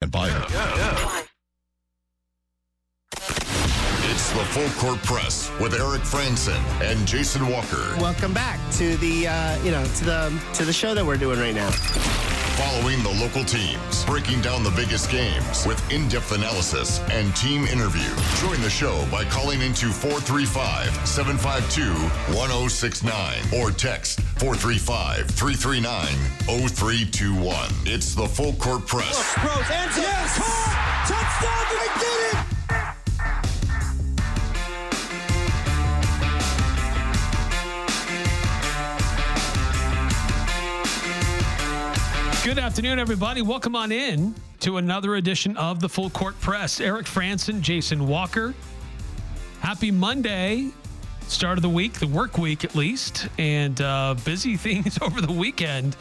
And buy it. Yeah. It's the Full Court Press with Eric Frandsen and Jason Walker. Welcome back to the to the show that we're doing right now. Following the local teams, breaking down the biggest games with in-depth analysis and team interview. Join the show by calling into 435-752-1069 or text 435-339-0321. It's the Full Court Press. Rose, hands up. Yes! Caught! Touchdown! They did it! Good afternoon, everybody. Welcome on in to another edition of the Full Court Press. Eric Frandsen, Jason Walker. Happy Monday. Start of the week, the work week at least, and busy things over the weekend.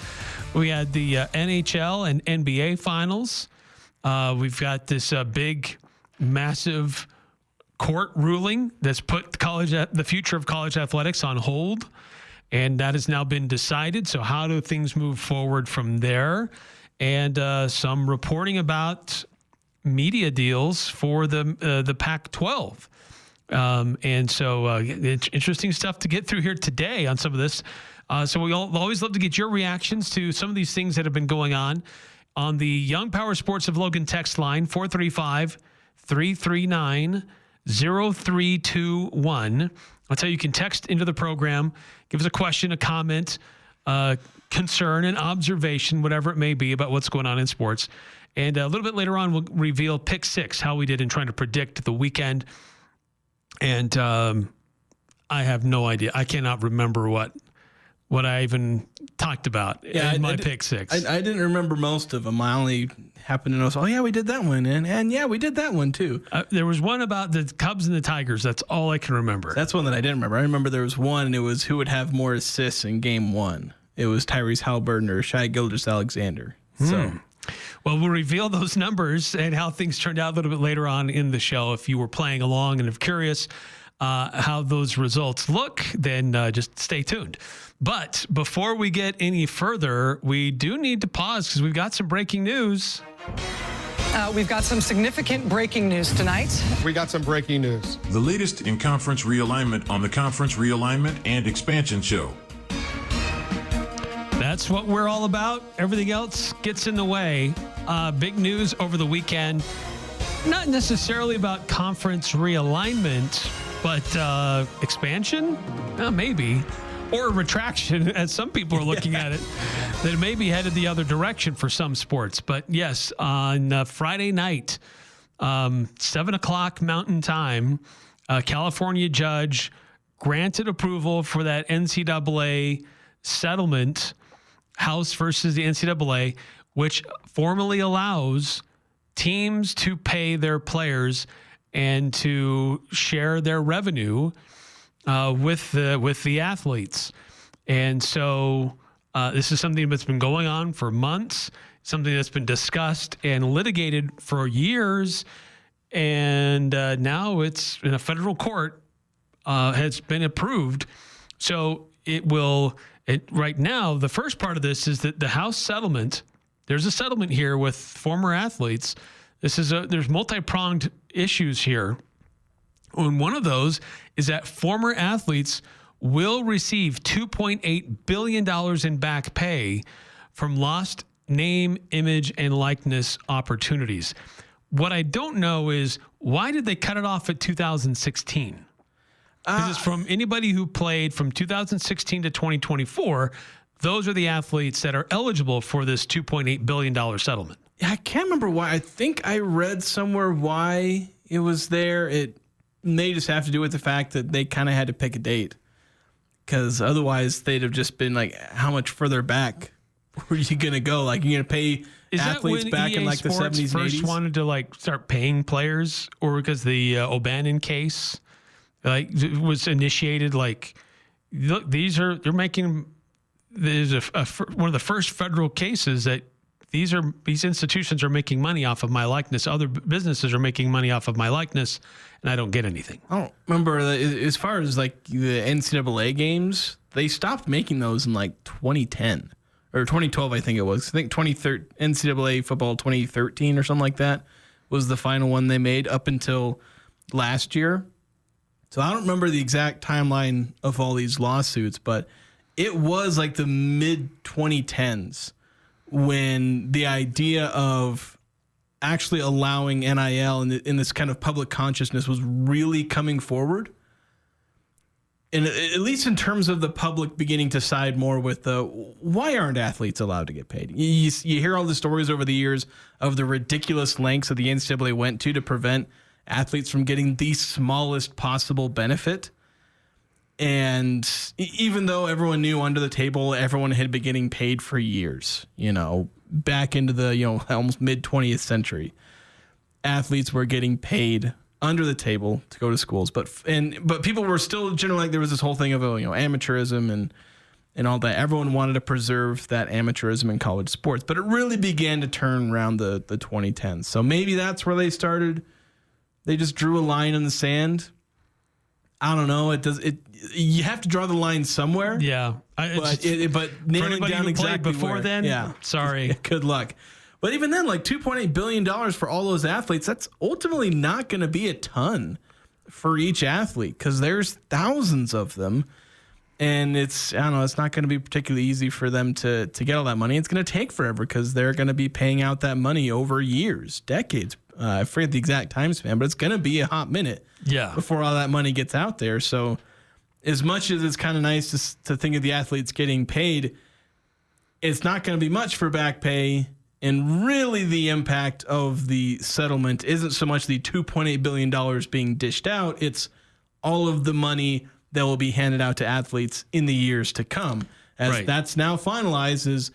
We had the NHL and NBA Finals. We've got this big, massive court ruling that's put the future of college athletics on hold. And that has now been decided. So how do things move forward from there? And some reporting about media deals for the Pac-12. And so it's interesting stuff to get through here today on some of this. So we always love to get your reactions to some of these things that have been going on the Young Power Sports of Logan text line, 435-339-0321. That's how you can text into the program. Give us a question, a comment, concern, an observation, whatever it may be about what's going on in sports. And a little bit later on, we'll reveal Pick 6, how we did in trying to predict the weekend. And I have no idea. I cannot remember what I even talked about in my Pick 6. I didn't remember most of them. I only happened to know, oh, yeah, we did that one. And yeah, we did that one, too. There was one about the Cubs and the Tigers. That's all I can remember. That's one that I didn't remember. I remember there was one, and it was who would have more assists in game one. It was Tyrese Halliburton or Shai Gilgeous-Alexander. So, well, we'll reveal those numbers and how things turned out a little bit later on in the show. If you were playing along and if curious how those results look, then just stay tuned. But before we get any further, we do need to pause because we've got some breaking news. We've got some significant breaking news tonight. We got some breaking news. The latest in conference realignment on the Conference Realignment and Expansion Show. That's what we're all about. Everything else gets in the way. Big news over the weekend. Not necessarily about conference realignment, but expansion? Maybe. Or retraction, as some people are looking at it, that it may be headed the other direction for some sports. But yes, on Friday night, 7 o'clock Mountain Time, a California judge granted approval for that NCAA settlement, House versus the NCAA, which formally allows teams to pay their players and to share their revenue with the athletes. And so this is something that's been going on for months, something that's been discussed and litigated for years. And now it's in a federal court, has been approved. So right now, the first part of this is that the House settlement, there's a settlement here with former athletes. There's multi-pronged issues here. And one of those is that former athletes will receive $2.8 billion in back pay from lost name, image, and likeness opportunities. What I don't know is, why did they cut it off at 2016? Because it's from anybody who played from 2016 to 2024. Those are the athletes that are eligible for this $2.8 billion settlement. Yeah, I can't remember why. I think I read somewhere why it was there. It may just have to do with the fact that they kind of had to pick a date, because otherwise they'd have just been like, how much further back were you going to go? Like, you're going to pay athletes back in like the 70s and 80s? First wanted to like start paying players, or because the O'Bannon case was initiated? Like, look, they're making, there's one of the first federal cases that these institutions are making money off of my likeness. Other businesses are making money off of my likeness, and I don't get anything. I don't remember. As far as like the NCAA games, they stopped making those in like 2010 or 2012, I think it was. I think NCAA football 2013 or something like that was the final one they made up until last year. So I don't remember the exact timeline of all these lawsuits, but it was like the mid 2010s when the idea of actually allowing NIL in this kind of public consciousness was really coming forward. And at least in terms of the public beginning to side more with why aren't athletes allowed to get paid? You hear all the stories over the years of the ridiculous lengths that the NCAA went to prevent athletes from getting the smallest possible benefit. And even though everyone knew under the table, everyone had been getting paid for years, back into the, almost mid 20th century, athletes were getting paid under the table to go to schools. But people were still generally like, there was this whole thing of, amateurism and all that. Everyone wanted to preserve that amateurism in college sports, but it really began to turn around the 2010s. So maybe that's where they started. They just drew a line in the sand. I don't know. You have to draw the line somewhere. Yeah. But nailing down exactly before where, then, yeah. Sorry. Good luck. But even then, like $2.8 billion for all those athletes, that's ultimately not going to be a ton for each athlete because there's thousands of them. And it's not going to be particularly easy for them to get all that money. It's going to take forever because they're going to be paying out that money over years, decades. I forget the exact time span, but it's going to be a hot minute before all that money gets out there. So as much as it's kind of nice to think of the athletes getting paid, it's not going to be much for back pay. And really the impact of the settlement isn't so much the $2.8 billion being dished out. It's all of the money that will be handed out to athletes in the years to come. As that's now finalized is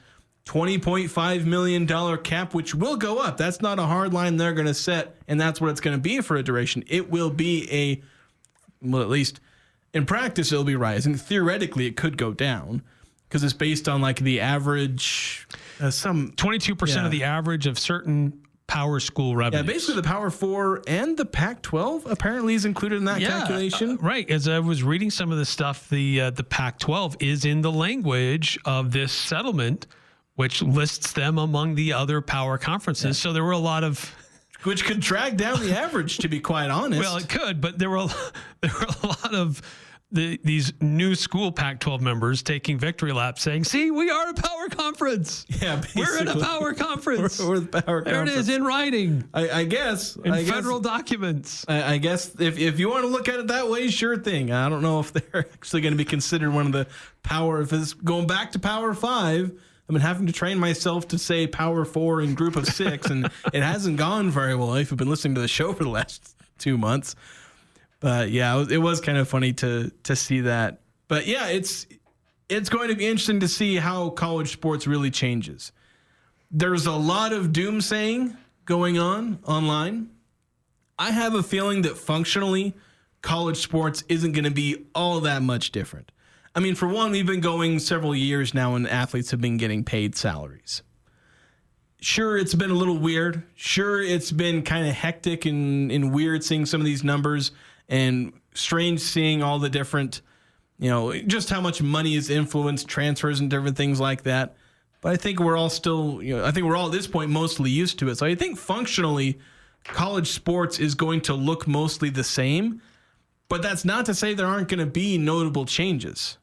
$20.5 million cap, which will go up. That's not a hard line they're going to set, and that's what it's going to be for a duration. It will be at least in practice, it'll be rising. Theoretically, it could go down because it's based on like the average, some 22% of the average of certain power school revenues. Yeah, basically the Power 4 and the Pac-12 apparently is included in that calculation. Right. As I was reading some of the stuff, the Pac-12 is in the language of this settlement, which lists them among the other power conferences. Yeah. So there were a lot of... Which could drag down the average, to be quite honest. Well, it could, but there were a lot of these new school Pac-12 members taking victory laps saying, see, we are a power conference. Yeah, basically. We're in a power conference. We're the power conference. There it is in writing. I guess. In federal documents. I guess if you want to look at it that way, sure thing. I don't know if they're actually going to be considered one of the power, if it's going back to Power 5. I've been having to train myself to say Power 4 in Group of 6, and it hasn't gone very well if you've been listening to the show for the last 2 months. But yeah, it was kind of funny to see that. But yeah, it's going to be interesting to see how college sports really changes. There's a lot of doomsaying going on online. I have a feeling that functionally, college sports isn't going to be all that much different. I mean, for one, we've been going several years now and athletes have been getting paid salaries. Sure, it's been a little weird. Sure, it's been kind of hectic and weird seeing some of these numbers and strange seeing all the different, just how much money is influenced, transfers and different things like that. But I think we're all still, I think we're all at this point mostly used to it. So I think functionally, college sports is going to look mostly the same. But that's not to say there aren't going to be notable changes.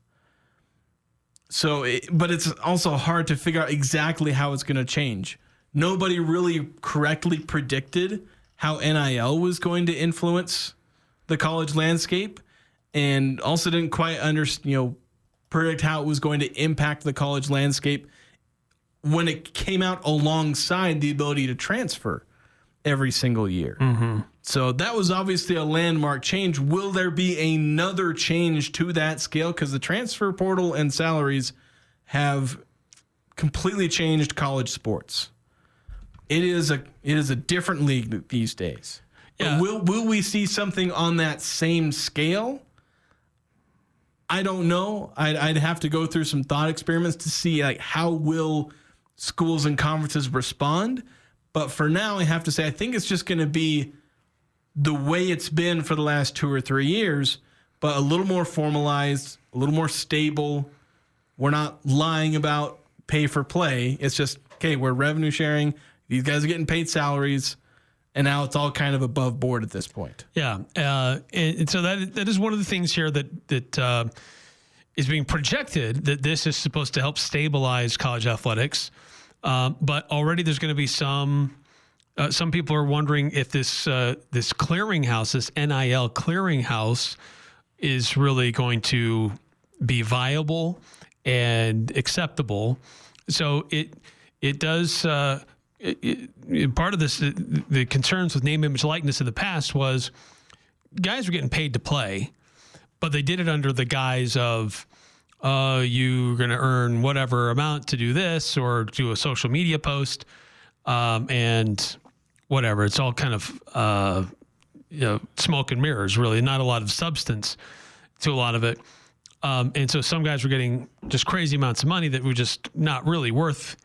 But it's also hard to figure out exactly how it's going to change. Nobody really correctly predicted how NIL was going to influence the college landscape, and also didn't quite predict how it was going to impact the college landscape when it came out alongside the ability to transfer every single year. Mm-hmm. So that was obviously a landmark change. Will there be another change to that scale? Because the transfer portal and salaries have completely changed college sports. It is a different league these days. Yeah. Will we see something on that same scale? I don't know. I'd have to go through some thought experiments to see how will schools and conferences respond. But for now, I have to say I think it's just going to be the way it's been for the last 2 or 3 years, but a little more formalized, a little more stable. We're not lying about pay for play. It's just, okay, we're revenue sharing. These guys are getting paid salaries. And now it's all kind of above board at this point. Yeah. And so that is one of the things here that is being projected, that this is supposed to help stabilize college athletics. But already there's going to be some people are wondering if this clearinghouse, this NIL clearinghouse, is really going to be viable and acceptable. So it does. Part of this, the concerns with name, image, likeness in the past was guys were getting paid to play, but they did it under the guise of you're going to earn whatever amount to do this or do a social media post, and whatever. It's all kind of smoke and mirrors, really, not a lot of substance to a lot of it. And so some guys were getting just crazy amounts of money that were just not really worth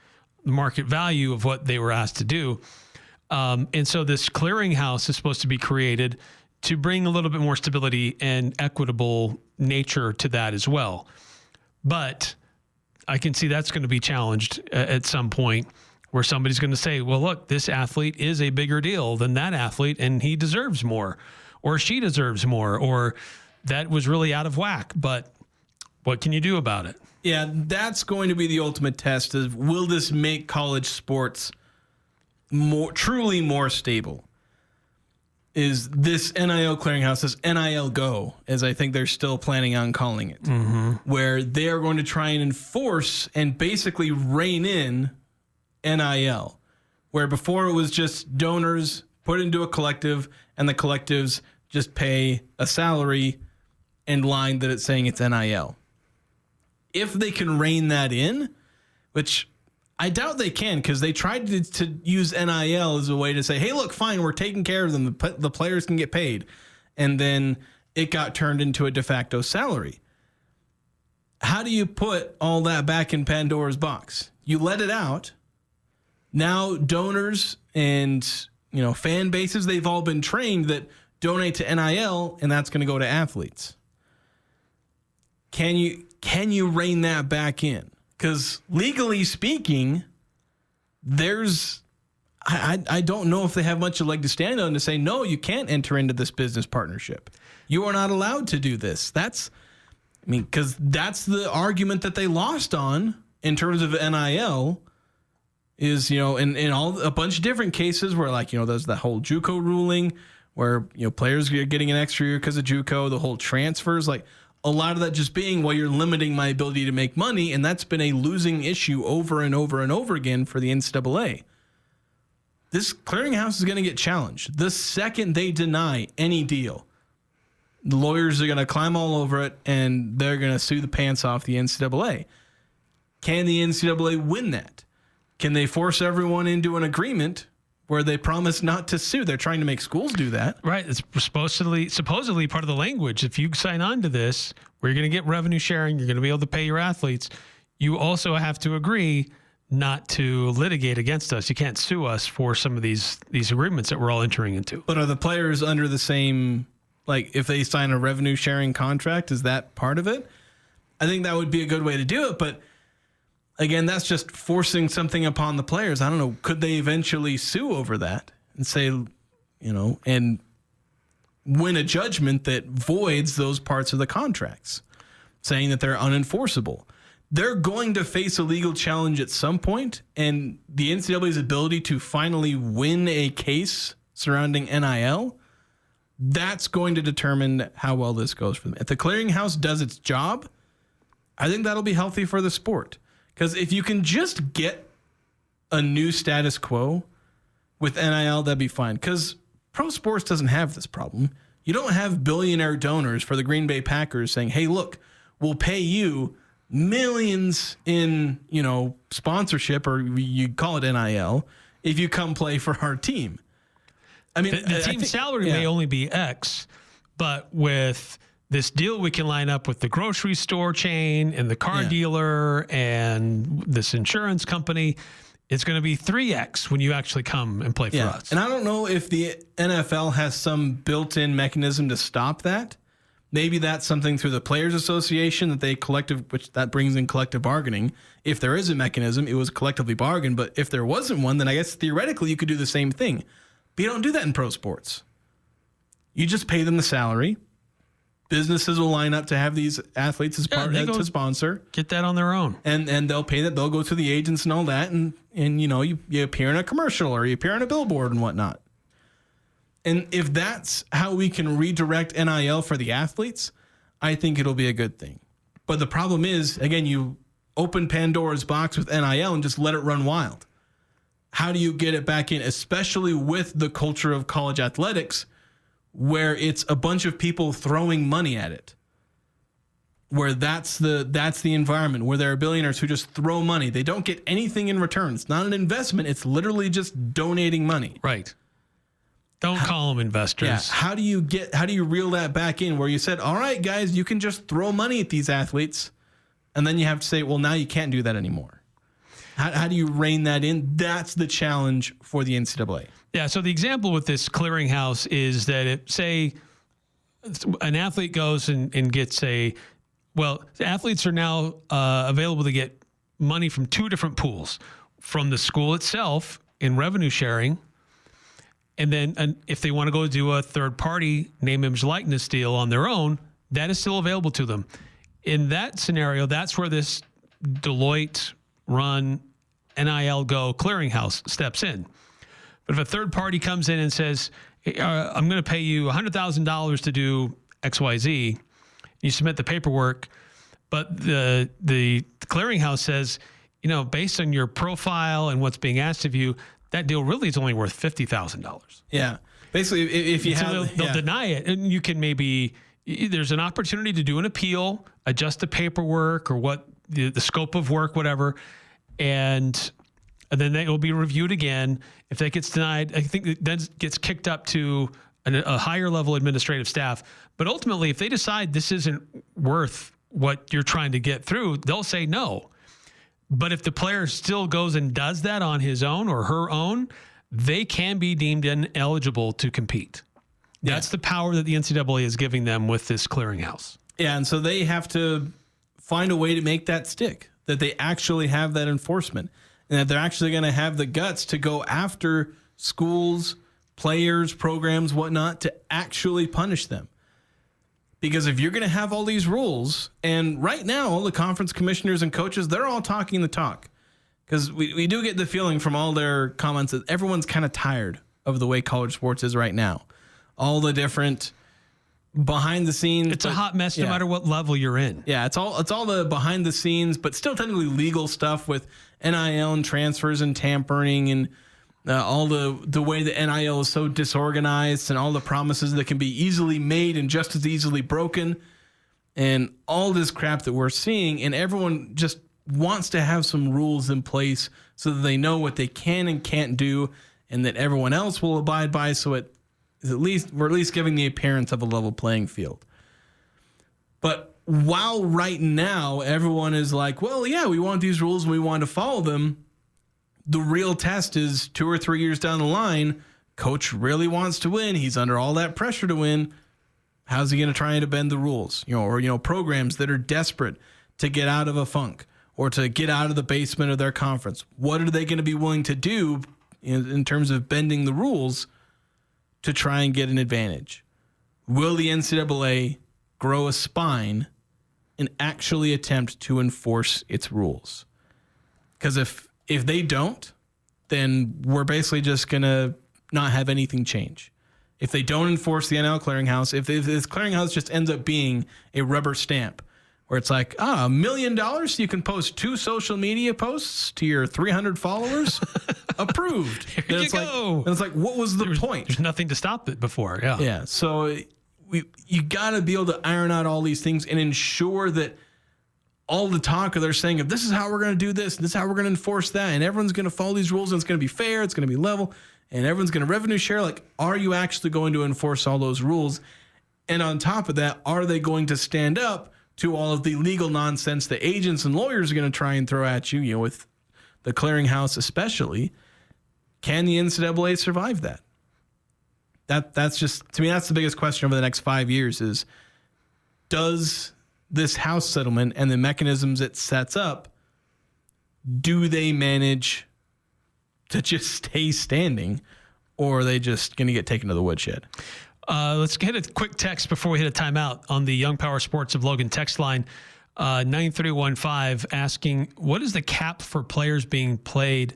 the market value of what they were asked to do. And so this clearinghouse is supposed to be created to bring a little bit more stability and equitable nature to that as well. But I can see that's going to be challenged at some point, where somebody's going to say, well, look, this athlete is a bigger deal than that athlete and he deserves more, or she deserves more, or that was really out of whack. But what can you do about it? Yeah, that's going to be the ultimate test of, will this make college sports truly more stable? Is this NIL clearinghouse, this NIL Go, as I think they're still planning on calling it, where they are going to try and enforce and basically rein in NIL, where before it was just donors put into a collective and the collectives just pay a salary and line that it's saying it's NIL. If they can rein that in, which I doubt they can, because they tried to use NIL as a way to say, hey, look, fine, we're taking care of them. The players can get paid. And then it got turned into a de facto salary. How do you put all that back in Pandora's box? You let it out. Now donors and fan bases, they've all been trained that donate to NIL, and that's going to go to athletes. Can you rein that back in? Because legally speaking, I don't know if they have much of a leg to stand on to say, no, you can't enter into this business partnership. You are not allowed to do this. Because that's the argument that they lost on in terms of NIL is, in a bunch of different cases where, there's the whole JUCO ruling where, players are getting an extra year because of JUCO, the whole transfers, a lot of that just being, well, you're limiting my ability to make money, and that's been a losing issue over and over and over again for the NCAA. This clearinghouse is going to get challenged. The second they deny any deal, the lawyers are going to climb all over it, and they're going to sue the pants off the NCAA. Can the NCAA win that? Can they force everyone into an agreement where they promise not to sue? They're trying to make schools do that. Right. It's supposedly part of the language. If you sign on to this, where you're going to get revenue sharing, you're going to be able to pay your athletes, you also have to agree not to litigate against us. You can't sue us for some of these agreements that we're all entering into. But are the players under the same, if they sign a revenue sharing contract, is that part of it? I think that would be a good way to do it. But again, that's just forcing something upon the players. I don't know. Could they eventually sue over that and say, and win a judgment that voids those parts of the contracts, saying that they're unenforceable? They're going to face a legal challenge at some point, and the NCAA's ability to finally win a case surrounding NIL, that's going to determine how well this goes for them. If the clearinghouse does its job, I think that'll be healthy for the sport. Because if you can just get a new status quo with NIL, that'd be fine. Because pro sports doesn't have this problem. You don't have billionaire donors for the Green Bay Packers saying, hey, look, we'll pay you millions in, sponsorship, or you call it NIL, if you come play for our team. I mean, the team salary may only be X, but with this deal, we can line up with the grocery store chain and the car dealer and this insurance company. It's going to be 3X when you actually come and play for us. And I don't know if the NFL has some built-in mechanism to stop that, Maybe that's something through the Players Association which that brings in collective bargaining. If there is a mechanism, it was collectively bargained. But if there wasn't one, then I guess theoretically you could do the same thing. But you don't do that in pro sports. You just pay them the salary. Businesses will line up to have these athletes as to sponsor. Get that on their own. And they'll pay that. They'll go through the agents and all that. And you appear in a commercial or you appear on a billboard and whatnot. And if that's how we can redirect NIL for the athletes, I think it'll be a good thing. But the problem is, again, you open Pandora's box with NIL and just let it run wild. How do you get it back in, especially with the culture of college athletics, where it's a bunch of people throwing money at it? Where that's the environment, where there are billionaires who just throw money. They don't get anything in return. It's not an investment. It's literally just donating money. Right. Don't call them investors. Yeah. How do you reel that back in where you said, all right, guys, you can just throw money at these athletes. And then you have to say, well, now you can't do that anymore. How do you rein that in? That's the challenge for the NCAA. Yeah. So the example with this clearinghouse is that say an athlete goes and gets the athletes are now available to get money from two different pools, from the school itself in revenue sharing. And then if they want to go do a third-party name, image, likeness deal on their own, that is still available to them. In that scenario, that's where this Deloitte-run NIL Go clearinghouse steps in. But if a third party comes in and says, I'm going to pay you $100,000 to do XYZ, you submit the paperwork, but the clearinghouse says, based on your profile and what's being asked of you, that deal really is only worth $50,000. Yeah. Basically, if you they'll deny it, and you can there's an opportunity to do an appeal, adjust the paperwork or what the scope of work, whatever, and then it will be reviewed again. If that gets denied, I think it then gets kicked up to a higher level administrative staff. But ultimately, if they decide this isn't worth what you're trying to get through, they'll say no. But if the player still goes and does that on his own or her own, they can be deemed ineligible to compete. That's the power that the NCAA is giving them with this clearinghouse. Yeah, and so they have to find a way to make that stick, that they actually have that enforcement, and that they're actually going to have the guts to go after schools, players, programs, whatnot, to actually punish them. Because if you're going to have all these rules, and right now all the conference commissioners and coaches, they're all talking the talk. Because we do get the feeling from all their comments that everyone's kind of tired of the way college sports is right now. All the different behind the scenes. It's a hot mess no matter what level you're in. Yeah, it's all the behind the scenes, but still technically legal stuff with NIL and transfers and tampering and all the way the NIL is so disorganized and all the promises that can be easily made and just as easily broken and all this crap that we're seeing. And everyone just wants to have some rules in place so that they know what they can and can't do and that everyone else will abide by. So we're at least giving the appearance of a level playing field. But while right now everyone is like, well, yeah, we want these rules and we want to follow them, the real test is 2 or 3 years down the line, coach really wants to win. He's under all that pressure to win. How's he going to try to bend the rules? Or programs that are desperate to get out of a funk or to get out of the basement of their conference. What are they going to be willing to do in terms of bending the rules to try and get an advantage? Will the NCAA grow a spine and actually attempt to enforce its rules? Because if they don't, then we're basically just going to not have anything change. If they don't enforce the NIL clearinghouse, if this clearinghouse just ends up being a rubber stamp where it's like, $1 million so you can post 2 social media posts to your 300 followers, approved. Here you go. And it's like, what was the point? There's nothing to stop it before. Yeah. Yeah. So you got to be able to iron out all these things and ensure that all the talk they're saying if this is how we're going to do this, this is how we're going to enforce that, and everyone's going to follow these rules, and it's going to be fair, it's going to be level, and everyone's going to revenue share. Like, are you actually going to enforce all those rules? And on top of that, are they going to stand up to all of the legal nonsense that agents and lawyers are going to try and throw at you, with the clearinghouse especially? Can the NCAA survive that? That's just, to me, that's the biggest question over the next 5 years is, does this house settlement and the mechanisms it sets up, do they manage to just stay standing, or are they just going to get taken to the woodshed? Let's get a quick text before we hit a timeout on the Young Power Sports of Logan text line, 9315, asking, what is the cap for players being played?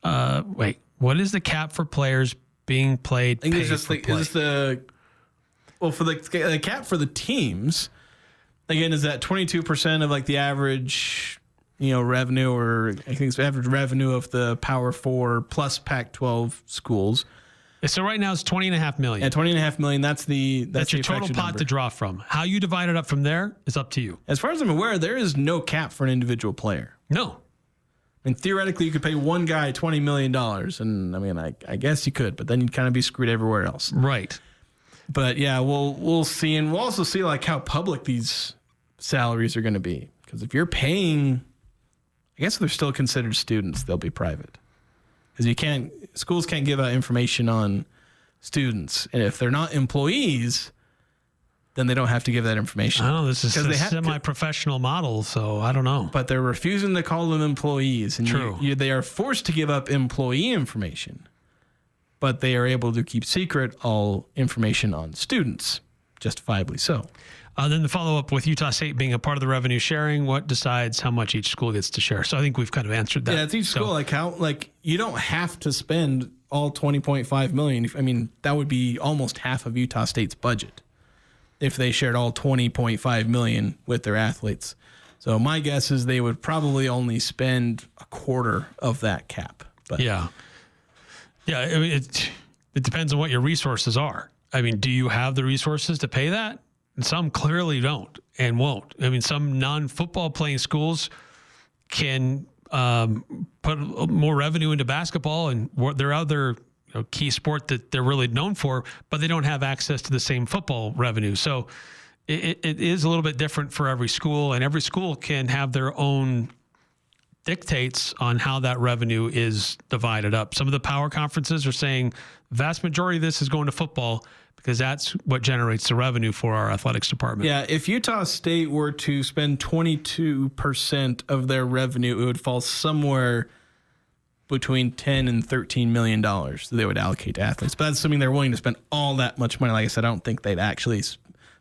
What is the cap for players being played? I think it's just for the cap for the teams, again, is that 22% of like the average, revenue, or I think it's average revenue of the Power 4 plus Pac-12 schools. So right now it's $20.5 million. Yeah, $20.5 million. That's your total pot number to draw from. How you divide it up from there is up to you. As far as I'm aware, there is no cap for an individual player. No. I mean, theoretically, you could pay one guy $20 million, and I mean, I guess you could, but then you'd kind of be screwed everywhere else. Right. But yeah, we'll see, and we'll also see like how public these salaries are going to be. Because if you're paying, I guess if they're still considered students, they'll be private. Because schools can't give out information on students, and if they're not employees, then they don't have to give that information. I know this is a semi-professional model, so I don't know. But they're refusing to call them employees, and True. They are forced to give up employee information, but they are able to keep secret all information on students, justifiably so. Then the follow-up with Utah State being a part of the revenue sharing, what decides how much each school gets to share? So I think we've kind of answered that. Yeah, it's each school. You don't have to spend all $20.5 million. I mean, that would be almost half of Utah State's budget if they shared all $20.5 million with their athletes. So my guess is they would probably only spend a quarter of that cap. But yeah. I mean, it depends on what your resources are. I mean, do you have the resources to pay that? And some clearly don't and won't. I mean, some non-football playing schools can put more revenue into basketball and their other key sport that they're really known for, but they don't have access to the same football revenue. So it is a little bit different for every school, and every school can have their own dictates on how that revenue is divided up. Some of the power conferences are saying the vast majority of this is going to football because that's what generates the revenue for our athletics department. Yeah, if Utah State were to spend 22% of their revenue, it would fall somewhere between $10 and $13 million that they would allocate to athletes. But that's assuming they're willing to spend all that much money. Like I said, I don't think they'd actually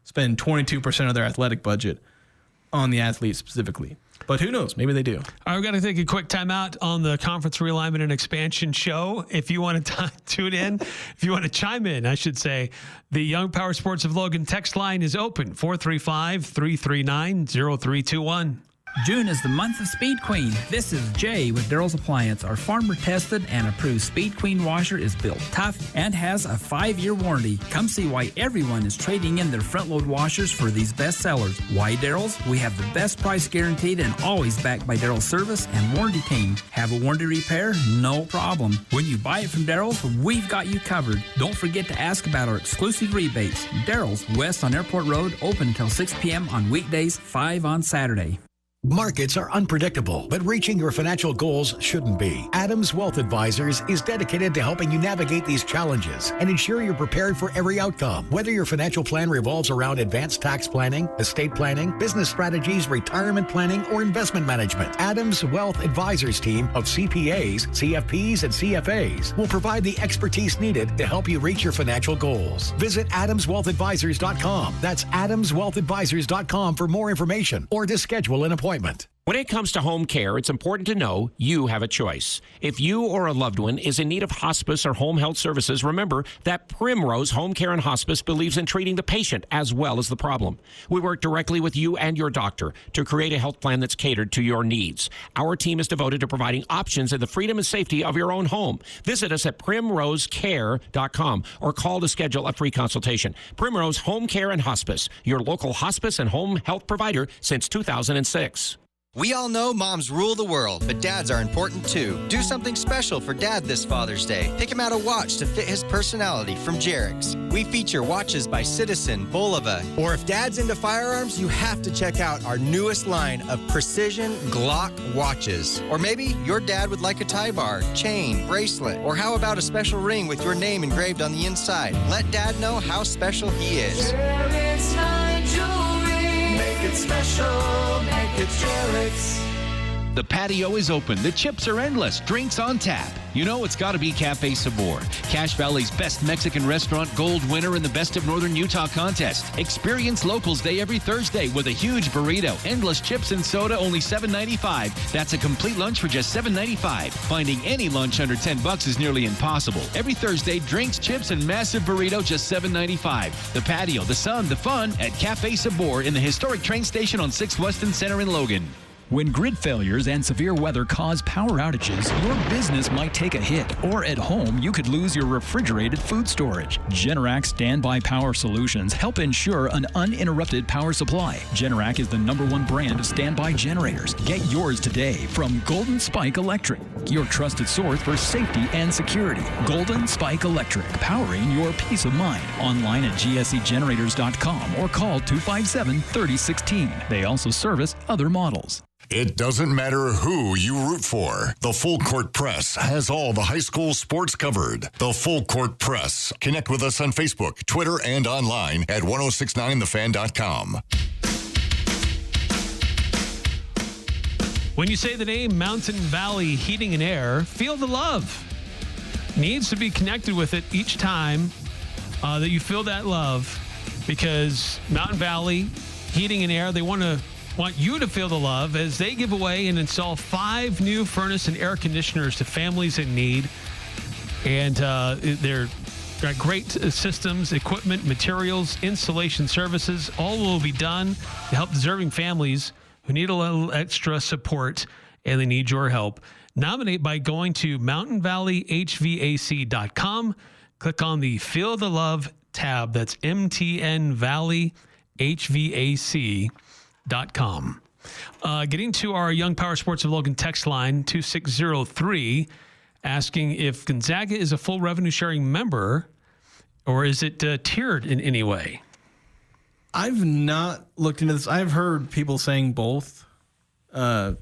spend 22% of their athletic budget on the athletes specifically. But who knows? Maybe they do. All right, we've got to take a quick timeout on the Conference Realignment and Expansion show. If you want to tune in, if you want to chime in, I should say, the Young Power Sports of Logan text line is open, 435-339-0321. June is the month of Speed Queen. This is Jay with Daryl's Appliance. Our farmer-tested and approved Speed Queen washer is built tough and has a 5-year warranty. Come see why everyone is trading in their front-load washers for these best sellers. Why Daryl's? We have the best price guaranteed and always backed by Daryl's service and warranty team. Have a warranty repair? No problem. When you buy it from Daryl's, we've got you covered. Don't forget to ask about our exclusive rebates. Daryl's, west on Airport Road, open until 6 p.m. on weekdays, 5 on Saturday. Markets are unpredictable, but reaching your financial goals shouldn't be. Adams Wealth Advisors is dedicated to helping you navigate these challenges and ensure you're prepared for every outcome. Whether your financial plan revolves around advanced tax planning, estate planning, business strategies, retirement planning, or investment management, Adams Wealth Advisors team of CPAs, CFPs, and CFAs will provide the expertise needed to help you reach your financial goals. Visit AdamsWealthAdvisors.com. That's AdamsWealthAdvisors.com for more information or to schedule an appointment. When it comes to home care, it's important to know you have a choice. If you or a loved one is in need of hospice or home health services, remember that Primrose Home Care and Hospice believes in treating the patient as well as the problem. We work directly with you and your doctor to create a health plan that's catered to your needs. Our team is devoted to providing options in the freedom and safety of your own home. Visit us at primrosecare.com or call to schedule a free consultation. Primrose Home Care and Hospice, your local hospice and home health provider since 2006. We all know moms rule the world, but dads are important too. Do something special for Dad this Father's Day. Pick him out a watch to fit his personality from Jerix. We feature watches by Citizen, Bulova. Or if Dad's into firearms, you have to check out our newest line of precision Glock watches. Or maybe your dad would like a tie bar, chain, bracelet, or how about a special ring with your name engraved on the inside? Let Dad know how special he is. it special, make it Jarek's. The patio is open. The chips are endless. Drinks on tap. You know it's got to be Cafe Sabor, Cache Valley's best Mexican restaurant, gold winner in the Best of Northern Utah contest. Experience Locals Day every Thursday with a huge burrito, endless chips and soda, only $7.95. That's a complete lunch for just $7.95. Finding any lunch under $10 is nearly impossible. Every Thursday, drinks, chips, and massive burrito, just $7.95. The patio, the sun, the fun at Cafe Sabor in the historic train station on 6th Weston Center in Logan. When grid failures and severe weather cause power outages, your business might take a hit, or at home, you could lose your refrigerated food storage. Generac Standby Power Solutions help ensure an uninterrupted power supply. Generac is the #1 brand of standby generators. Get yours today from Golden Spike Electric, your trusted source for safety and security. Golden Spike Electric, powering your peace of mind. Online at gscgenerators.com or call 257-3016. They also service other models. It doesn't matter who you root for. The Full Court Press has all the high school sports covered. The Full Court Press. Connect with us on Facebook, Twitter, and online at 1069thefan.com. When you say the name Mountain Valley Heating and Air, feel the love. Needs to be connected with it each time that you feel that love, because Mountain Valley Heating and Air, they want you to feel the love as they give away and install 5 new furnace and air conditioners to families in need. And they're got great systems, equipment, materials, installation services. All will be done to help deserving families who need a little extra support, and they need your help. Nominate by going to mountainvalleyhvac.com. Click on the Feel the Love tab. That's MTNValleyHVAC.com. Getting to our Young Power Sports of Logan text line 2603, asking if Gonzaga is a full revenue sharing member, or is it tiered in any way? I've not looked into this. I've heard people saying both. I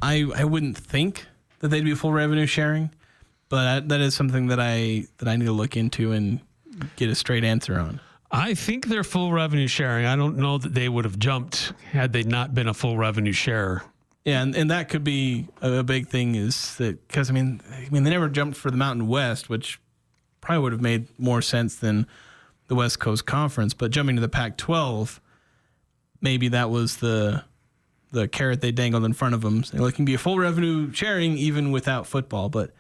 wouldn't think that they'd be full revenue sharing, but that is something that I need to look into and get a straight answer on. I think they're full revenue sharing. I don't know that they would have jumped had they not been a full revenue share. Yeah, and that could be a big thing, is that because I mean they never jumped for the Mountain West, which probably would have made more sense than the West Coast Conference. But jumping to the Pac-12, maybe that was the carrot they dangled in front of them. So it can be a full revenue sharing even without football. But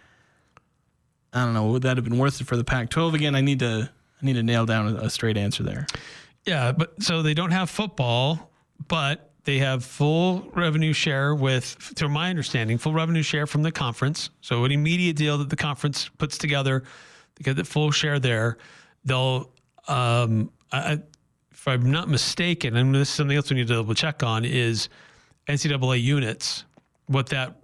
I don't know, would that have been worth it for the Pac-12? Again, I need to nail down a straight answer there. Yeah, but so they don't have football, but they have full revenue share with, to my understanding, full revenue share from the conference. So an immediate deal that the conference puts together, they get the full share there. They'll, if I'm not mistaken, and this is something else we need to double check on, is NCAA units, what that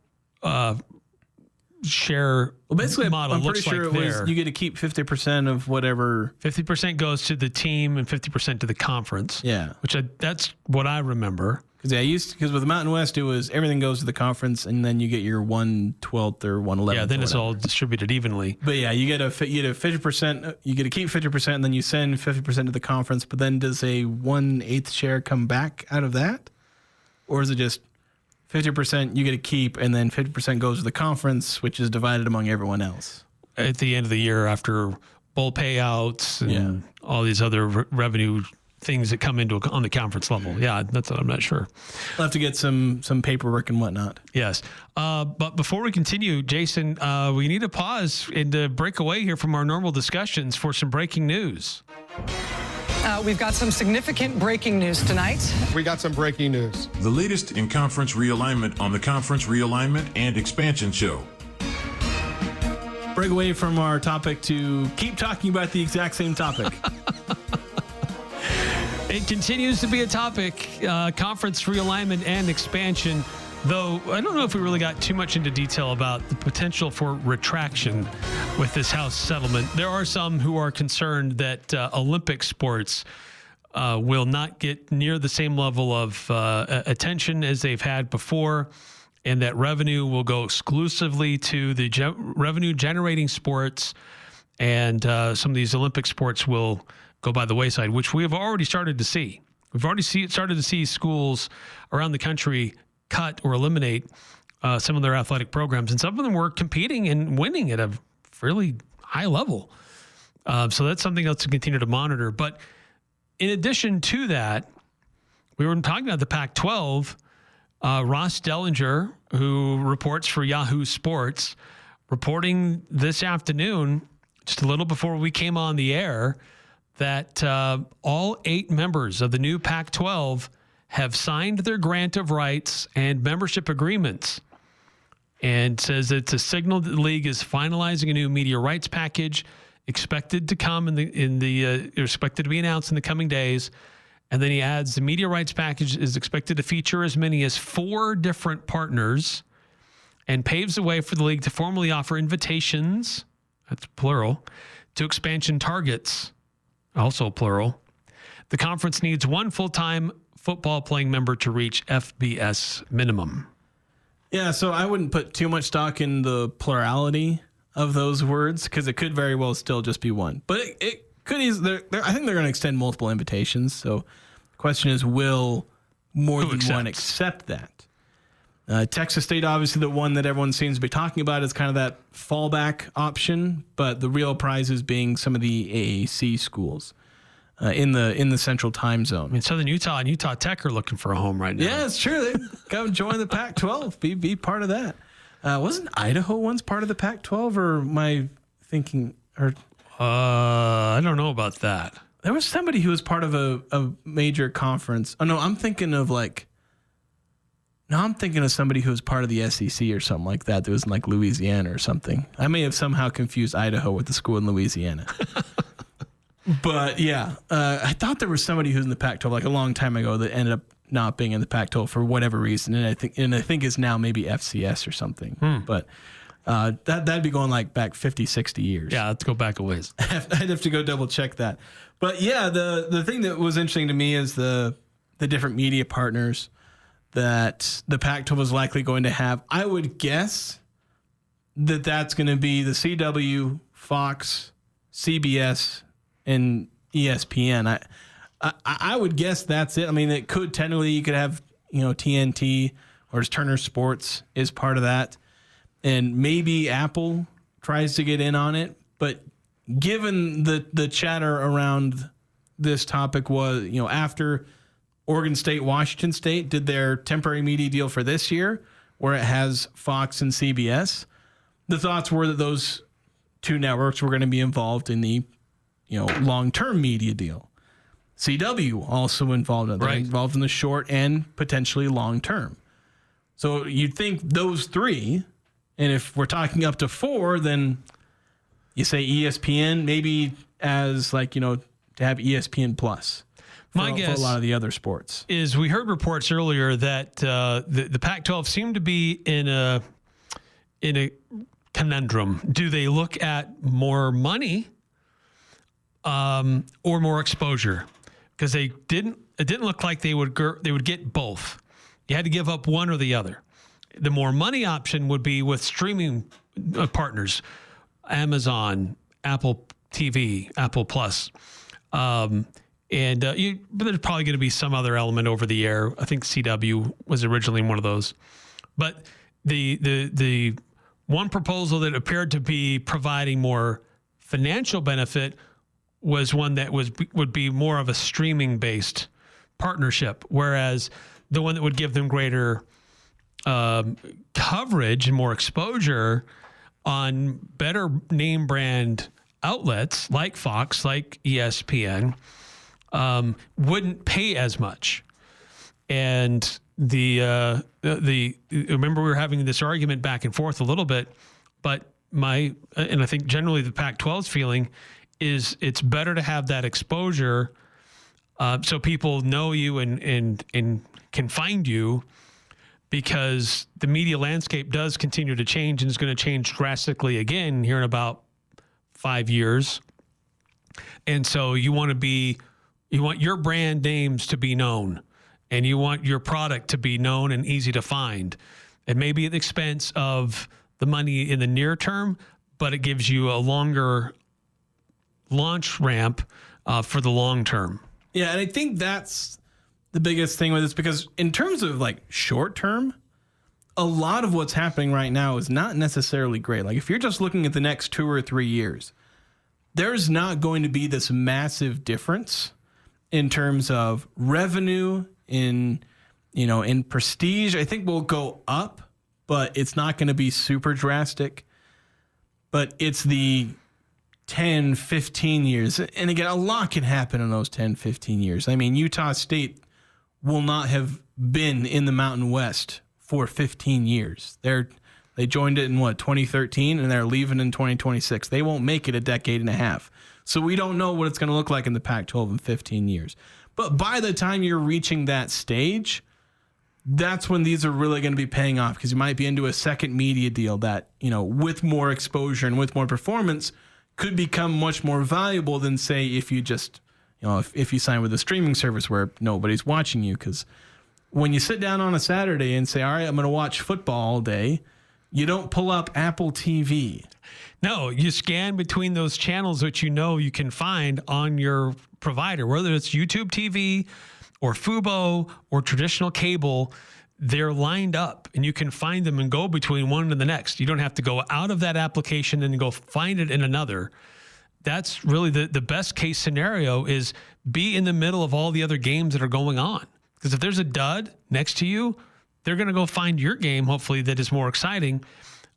share model looks like. I'm pretty sure it was you get to keep 50% of whatever. 50% goes to the team and 50% to the conference. Yeah, that's what I remember. Because with the Mountain West, it was everything goes to the conference, and then you get your 1/12 or 1/11. Yeah, then it's all distributed evenly. But yeah, you get a 50%. You get to keep 50%, and then you send 50% to the conference. But then does a 1/8 share come back out of that, or is it just 50% you get to keep, and then 50% goes to the conference, which is divided among everyone else at the end of the year after bowl payouts and all these other revenue things that come into on the conference level? Yeah, that's what I'm not sure. We'll have to get some paperwork and whatnot. Yes. But before we continue, Jason, we need to pause and break away here from our normal discussions for some breaking news. We've got some significant breaking news tonight. We got some breaking news. The latest in conference realignment on the Conference Realignment and Expansion Show. Break away from our topic to keep talking about the exact same topic. It continues to be a topic, conference realignment and expansion, though I don't know if we really got too much into detail about the potential for retraction with this House settlement. There are some who are concerned that Olympic sports will not get near the same level of attention as they've had before, and that revenue will go exclusively to the revenue-generating sports, and some of these Olympic sports will go by the wayside, which we have already started to see. We've already started to see schools around the country cut or eliminate some of their athletic programs, and some of them were competing and winning at a fairly high level. So that's something else to continue to monitor. But in addition to that, we were talking about the Pac-12. Ross Dellenger, who reports for Yahoo Sports, reporting this afternoon, just a little before we came on the air, that all 8 members of the new Pac-12 have signed their grant of rights and membership agreements, and says it's a signal that the league is finalizing a new media rights package expected to come expected to be announced in the coming days. And then he adds the media rights package is expected to feature as many as 4 different partners and paves the way for the league to formally offer invitations, that's plural, to expansion targets, also plural. The conference needs 1 full-time football playing member to reach FBS minimum. Yeah, so I wouldn't put too much stock in the plurality of those words because it could very well still just be 1. But it could easily, I think they're going to extend multiple invitations. So the question is, will more than one accept that? Texas State, obviously the one that everyone seems to be talking about, is kind of that fallback option. But the real prize is being some of the AAC schools in the central time zone. I mean, Southern Utah and Utah Tech are looking for a home right now. Yeah, it's true. They come join the Pac-12, be part of that. Wasn't Idaho once part of the Pac-12, or am I thinking? Or I don't know about that. There was somebody who was part of a major conference. Oh no, I'm thinking of somebody who was part of the SEC or something like that. That was in like Louisiana or something. I may have somehow confused Idaho with the school in Louisiana. But yeah, I thought there was somebody who was in the Pac-12 like a long time ago that ended up not being in the Pac-12 for whatever reason, and I think is now maybe FCS or something. But that'd be going like back 50, 60 years. Yeah, let's go back a ways. I'd have to go double check that. But yeah, the thing that was interesting to me is the different media partners that the Pac-12 is likely going to have. I would guess that that's going to be the CW, Fox, CBS, and ESPN. I would guess that's it. I mean, it could technically, you could have, TNT or Turner Sports is part of that. And maybe Apple tries to get in on it. But given the chatter around this topic was, after Oregon State, Washington State did their temporary media deal for this year, where it has Fox and CBS, the thoughts were that those 2 networks were going to be involved in the, long-term media deal. CW also involved in involved in the short and potentially long-term. So you'd think those 3, and if we're talking up to 4, then you say ESPN, maybe as to have ESPN Plus. My guess for a lot of the other sports is we heard reports earlier that the Pac-12 seemed to be in a conundrum. Do they look at more money or more exposure? Because it didn't look like they would get both. You had to give up one or the other. The more money option would be with streaming partners, Amazon, Apple TV, Apple Plus. But there's probably going to be some other element over the air. I think CW was originally one of those. But the one proposal that appeared to be providing more financial benefit was one that would be more of a streaming-based partnership, whereas the one that would give them greater coverage and more exposure on better name brand outlets like Fox, like ESPN, wouldn't pay as much. And remember we were having this argument back and forth a little bit, but and I think generally the Pac-12's feeling is it's better to have that exposure so people know you and can find you, because the media landscape does continue to change and is going to change drastically again here in about 5 years. And so you want your brand names to be known, and you want your product to be known and easy to find. It may be at the expense of the money in the near term, but it gives you a longer launch ramp for the long term. Yeah, and I think that's the biggest thing with this, because in terms of like short term, a lot of what's happening right now is not necessarily great. Like if you're just looking at the next 2 or 3 years, there's not going to be this massive difference in terms of revenue, in prestige. I think we'll go up, but it's not going to be super drastic. But it's the 10, 15 years. And again, a lot can happen in those 10, 15 years. I mean, Utah State will not have been in the Mountain West for 15 years. They joined it in 2013, and they're leaving in 2026. They won't make it a decade and a half. So we don't know what it's going to look like in the Pac-12 in 15 years. But by the time you're reaching that stage, that's when these are really going to be paying off, because you might be into a second media deal that, with more exposure and with more performance could become much more valuable than, say, if you just, if you sign with a streaming service where nobody's watching you. Because when you sit down on a Saturday and say, all right, I'm going to watch football all day, you don't pull up Apple TV. No, you scan between those channels which you can find on your provider, whether it's YouTube TV or Fubo or traditional cable. They're lined up and you can find them and go between one and the next. You don't have to go out of that application and go find it in another. That's really the best case scenario, is be in the middle of all the other games that are going on. Because if there's a dud next to you, they're going to go find your game, hopefully, that is more exciting,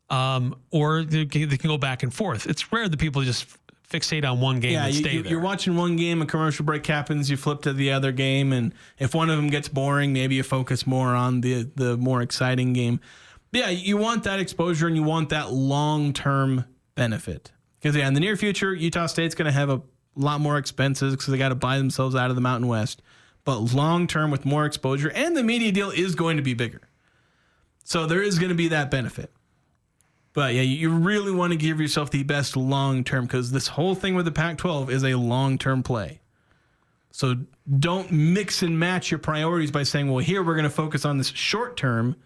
or they can go back and forth. It's rare that people just fixate on one game and stay there. You're watching one game, a commercial break happens, you flip to the other game, and if one of them gets boring, maybe you focus more on the more exciting game. But yeah, you want that exposure and you want that long-term benefit. Because in the near future, Utah State's going to have a lot more expenses because they got to buy themselves out of the Mountain West. But long-term with more exposure, and the media deal is going to be bigger. So there is going to be that benefit. But yeah, you really want to give yourself the best long-term, because this whole thing with the Pac-12 is a long-term play. So don't mix and match your priorities by saying, well, here we're going to focus on this short-term.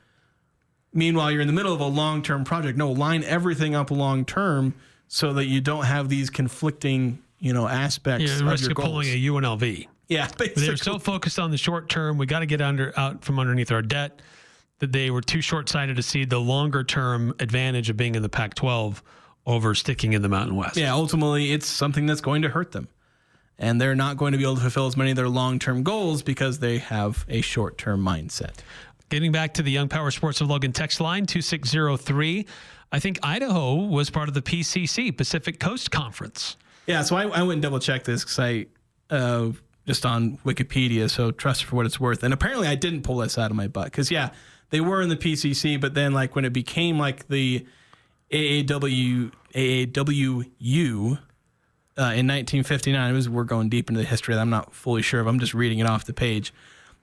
Meanwhile, you're in the middle of a long-term project. No, line everything up long-term so that you don't have these conflicting, aspects of your goals. Risk of pulling a UNLV. Yeah, basically. They're so focused on the short term. We got to get out from underneath our debt, that they were too short-sighted to see the longer-term advantage of being in the Pac-12 over sticking in the Mountain West. Yeah, ultimately, it's something that's going to hurt them. And they're not going to be able to fulfill as many of their long-term goals because they have a short-term mindset. Getting back to the Young Power Sports of Logan text line, 2603. I think Idaho was part of the PCC, Pacific Coast Conference. Yeah, so I went and double-checked this because I... just on Wikipedia, so trust for what it's worth. And apparently I didn't pull this out of my butt, because, yeah, they were in the PCC, but then, like, when it became, like, the AAWU in 1959, we're going deep into the history that I'm not fully sure of. I'm just reading it off the page.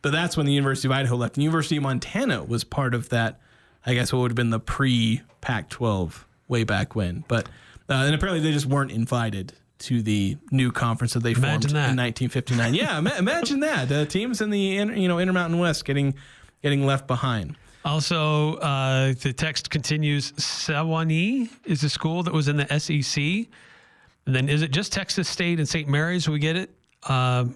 But that's when the University of Idaho left. The University of Montana was part of that, I guess, what would have been the pre-Pac-12 way back when. But and apparently they just weren't invited to the new conference that they formed in 1959. Yeah, imagine that. Teams in the Intermountain West getting left behind. Also, the text continues, Sewanee is a school that was in the SEC. And then is it just Texas State and St. Mary's? We get it? Or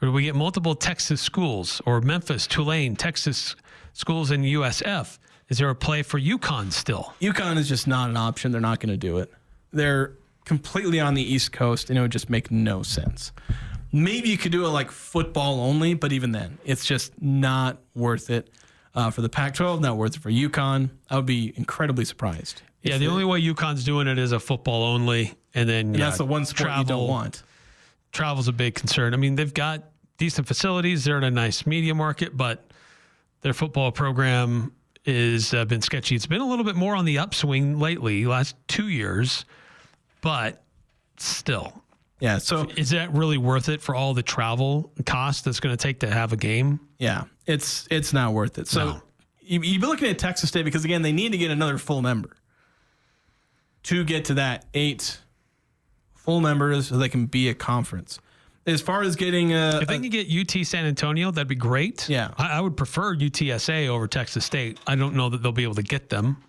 do we get multiple Texas schools, or Memphis, Tulane, Texas schools in USF? Is there a play for UConn still? UConn is just not an option. They're not going to do it. They're completely on the East Coast, and it would just make no sense. Maybe you could do it like football only, but even then, it's just not worth it for the Pac-12, not worth it for UConn. I would be incredibly surprised. Yeah, the only way UConn's doing it is a football only, and that's the one sport you don't want. Travel's a big concern. I mean, they've got decent facilities. They're in a nice media market, but their football program is been sketchy. It's been a little bit more on the upswing lately, last 2 years, but still. Yeah. So is that really worth it for all the travel cost that's going to take to have a game? Yeah, it's not worth it. So you'd be looking at Texas State, because again, they need to get another full member to get to that 8 full members so they can be a conference. As far as getting if they can get UT San Antonio, that'd be great. Yeah. I would prefer UTSA over Texas State. I don't know that they'll be able to get them.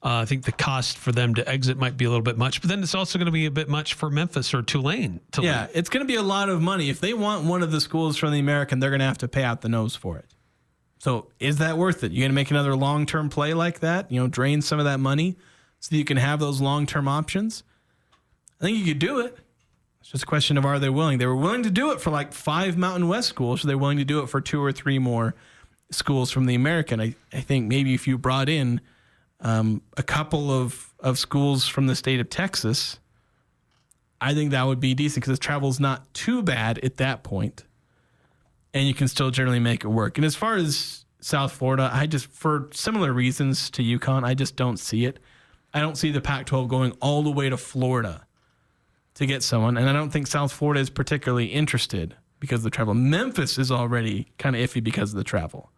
I think the cost for them to exit might be a little bit much, but then it's also going to be a bit much for Memphis or Tulane. Yeah, it's going to be a lot of money. If they want one of the schools from the American, they're going to have to pay out the nose for it. So is that worth it? You're going to make another long-term play like that, drain some of that money so that you can have those long-term options? I think you could do it. It's just a question of, are they willing? They were willing to do it for like 5 Mountain West schools, so they're willing to do it for 2 or 3 more schools from the American. I think maybe if you brought in a couple of schools from the state of Texas, I think that would be decent because travel's not too bad at that point, and you can still generally make it work. And as far as South Florida, for similar reasons to UConn, I just don't see it. I don't see the Pac-12 going all the way to Florida to get someone, and I don't think South Florida is particularly interested because of the travel. Memphis is already kind of iffy because of the travel.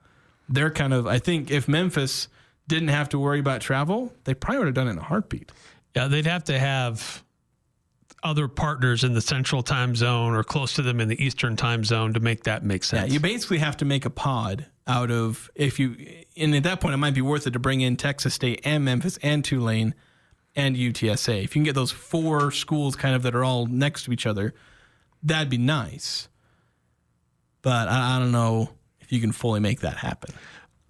They're I think if Memphis didn't have to worry about travel, they probably would have done it in a heartbeat. Yeah, they'd have to have other partners in the central time zone or close to them in the eastern time zone to make that make sense. Yeah, you basically have to make a pod out of, and at that point it might be worth it to bring in Texas State and Memphis and Tulane and UTSA. If you can get those 4 schools that are all next to each other, that'd be nice. But I don't know if you can fully make that happen.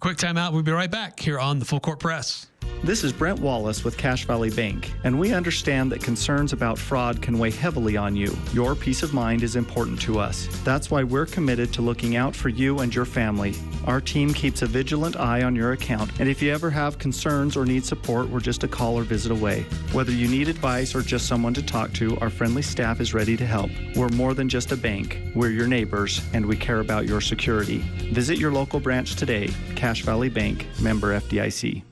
Quick timeout. We'll be right back here on the Full Court Press. This is Brent Wallace with Cache Valley Bank, and we understand that concerns about fraud can weigh heavily on you. Your peace of mind is important to us. That's why we're committed to looking out for you and your family. Our team keeps a vigilant eye on your account, and if you ever have concerns or need support, we're just a call or visit away. Whether you need advice or just someone to talk to, our friendly staff is ready to help. We're more than just a bank. We're your neighbors, and we care about your security. Visit your local branch today. Cache Valley Bank, member FDIC.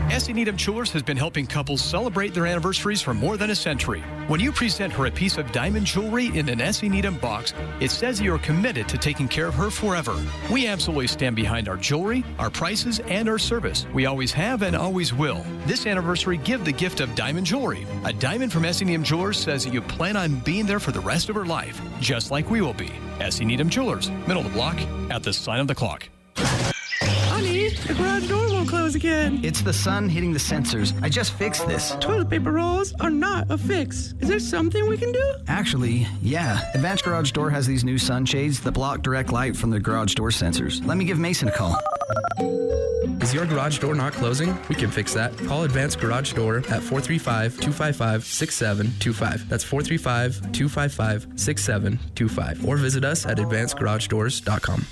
S.E. Needham Jewelers has been helping couples celebrate their anniversaries for more than a century. When you present her a piece of diamond jewelry in an S.E. Needham box, it says you are committed to taking care of her forever. We absolutely stand behind our jewelry, our prices, and our service. We always have and always will. This anniversary, give the gift of diamond jewelry. A diamond from S.E. Needham Jewelers says that you plan on being there for the rest of her life, just like we will be. S.E. Needham Jewelers, middle of the block, at the sign of the clock. Honey, the garage door won't close again. It's the sun hitting the sensors. I just fixed this. Toilet paper rolls are not a fix. Is there something we can do? Actually, yeah. Advanced Garage Door has these new sunshades that block direct light from the garage door sensors. Let me give Mason a call. Is your garage door not closing? We can fix that. Call Advanced Garage Door at 435-255-6725. That's 435-255-6725. Or visit us at advancedgaragedoors.com.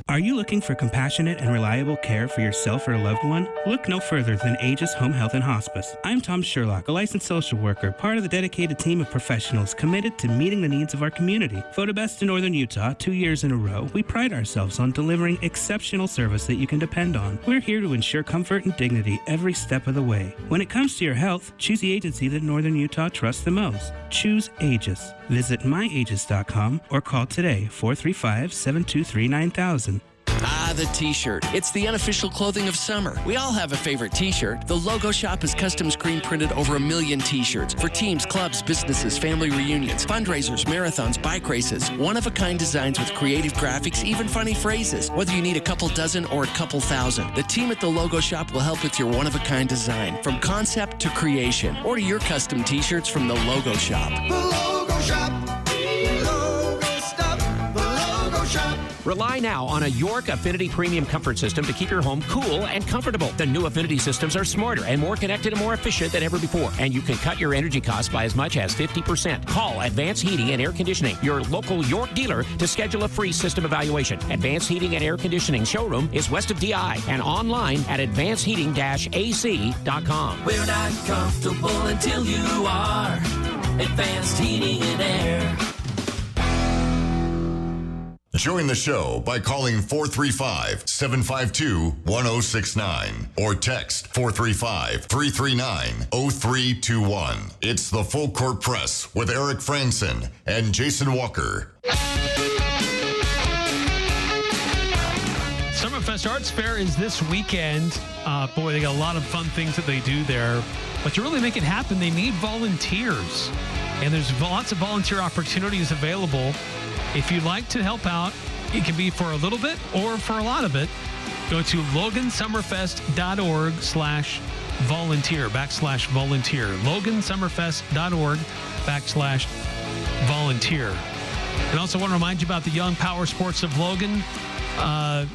Are you looking for compassionate and reliable care for yourself or a loved one? Look no further than Aegis Home Health and Hospice. I'm Tom Sherlock, a licensed social worker, part of the dedicated team of professionals committed to meeting the needs of our community. Voted best in Northern Utah 2 years in a row, we pride ourselves on delivering exceptional service that you can depend on. We're here to ensure comfort and dignity every step of the way. When it comes to your health, choose the agency that Northern Utah trusts the most. Choose Aegis. Visit myaegis.com or call today 435-723-9000. Ah, the t-shirt. It's the unofficial clothing of summer. We all have a favorite t-shirt. The Logo Shop has custom screen printed over 1 million t-shirts for teams, clubs, businesses, family reunions, fundraisers, marathons, bike races. One-of-a-kind designs with creative graphics, even funny phrases. Whether you need a couple dozen or a couple thousand, the team at the Logo Shop will help with your one-of-a-kind design. From concept to creation. Order your custom t-shirts from the Logo Shop. The Logo Shop. The Logo Shop. The Logo Shop. Rely now on a York Affinity Premium Comfort System to keep your home cool and comfortable. The new Affinity systems are smarter and more connected and more efficient than ever before. And you can cut your energy costs by as much as 50%. Call Advanced Heating and Air Conditioning, your local York dealer, to schedule a free system evaluation. Advanced Heating and Air Conditioning showroom is west of DI and online at advancedheating-ac.com. We're not comfortable until you are. Advanced Heating and Air. Join the show by calling 435-752-1069 or text 435-339-0321. It's the Full Court Press with Eric Frandsen and Jason Walker. Summerfest Arts Fair is this weekend. Boy, they got a lot of fun things that they do there. But to really make it happen, they need volunteers. And there's lots of volunteer opportunities available. If you'd like to help out, it can be for a little bit or for a lot of it. Go to logansummerfest.org/volunteer, /volunteer. logansummerfest.org/volunteer. And also want to remind you about the Young Power Sports of Logan.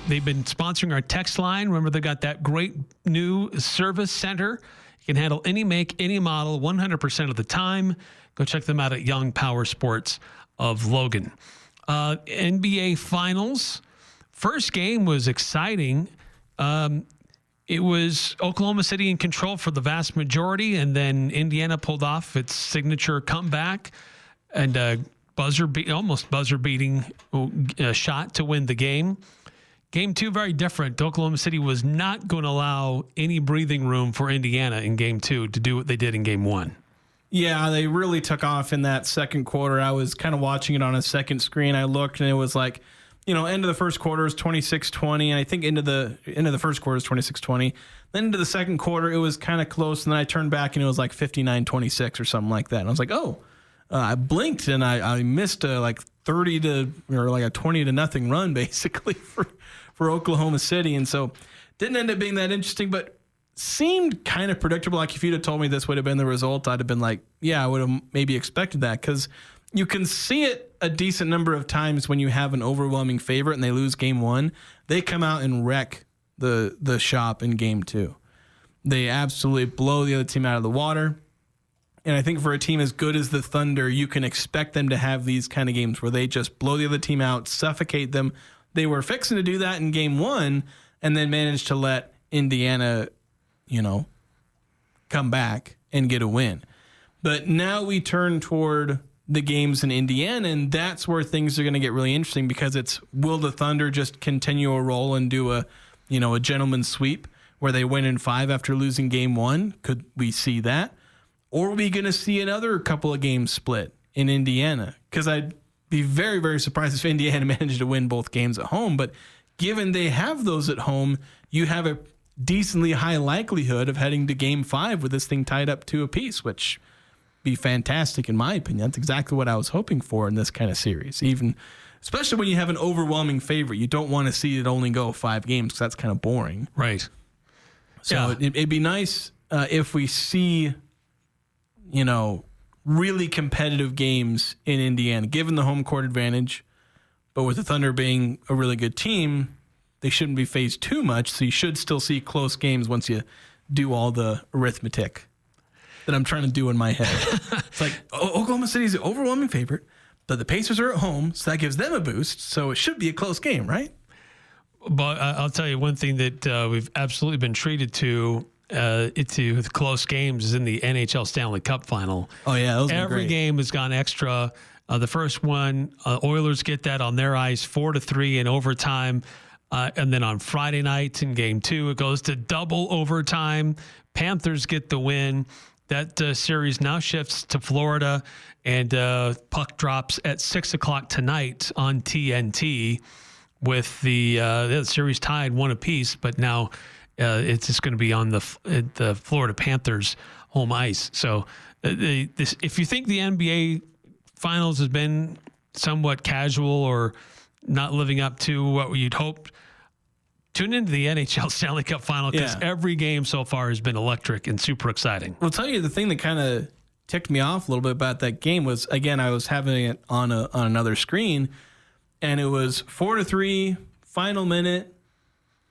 They've been sponsoring our text line. Remember, they got that great new service center. You can handle any make, any model, 100% of the time. Go check them out at Young Power Sports of Logan. NBA Finals. First game was exciting. It was Oklahoma City in control for the vast majority, and then Indiana pulled off its signature comeback and almost buzzer-beating shot to win the game. Game 2, very different. Oklahoma City was not going to allow any breathing room for Indiana in Game 2 to do what they did in Game 1. Yeah, they really took off in that second quarter. I was kind of watching it on a second screen. I looked, and it was like, end of the first quarter is 26-20, and I think into the first quarter is 26-20. Then into the second quarter, it was kind of close, and then I turned back, and it was like 59-26 or something like that. And I was like, I blinked, and I missed a 20 to nothing run basically for Oklahoma City, and so didn't end up being that interesting, but seemed kind of predictable. Like if you'd have told me this would have been the result, I'd have been like, yeah, I would have maybe expected that, because you can see it a decent number of times when you have an overwhelming favorite and they lose Game 1. They come out and wreck the shop in Game 2. They absolutely blow the other team out of the water. And I think for a team as good as the Thunder, you can expect them to have these kind of games where they just blow the other team out, suffocate them. They were fixing to do that in Game 1 and then managed to let Indiana, come back and get a win. But now we turn toward the games in Indiana, and that's where things are going to get really interesting, because will the Thunder just continue a roll and do a gentleman's sweep where they win in 5 after losing Game 1? Could we see that? Or are we going to see another couple of games split in Indiana? Because I'd be very, very surprised if Indiana managed to win both games at home. But given they have those at home, you have a decently high likelihood of heading to Game 5 with this thing tied up 2 apiece, which be fantastic in my opinion. That's exactly what I was hoping for in this kind of series. Especially when you have an overwhelming favorite, you don't want to see it only go 5 games, because that's kind of boring. Right. So it'd be nice if we see, really competitive games in Indiana, given the home court advantage. But with the Thunder being a really good team, they shouldn't be phased too much. So you should still see close games once you do all the arithmetic that I'm trying to do in my head. It's like Oklahoma City's the overwhelming favorite, but the Pacers are at home, so that gives them a boost. So it should be a close game, right? But I'll tell you one thing that we've absolutely been treated to with close games is in the NHL Stanley Cup Final. Oh yeah, those every great. game has gone extra. The first one, Oilers get that on their ice, 4-3 in overtime. And then on Friday night in Game 2, it goes to double overtime. Panthers get the win. That series now shifts to Florida, and puck drops at 6:00 tonight on TNT, with the series tied 1 apiece. But now it's just going to be on the Florida Panthers home ice. So if you think the NBA Finals has been somewhat casual or not living up to what you'd hoped, tune into the NHL Stanley Cup Final, because every game so far has been electric and super exciting. I'll tell you, the thing that kind of ticked me off a little bit about that game was, again, I was having it on another screen, and it was 4-3, final minute,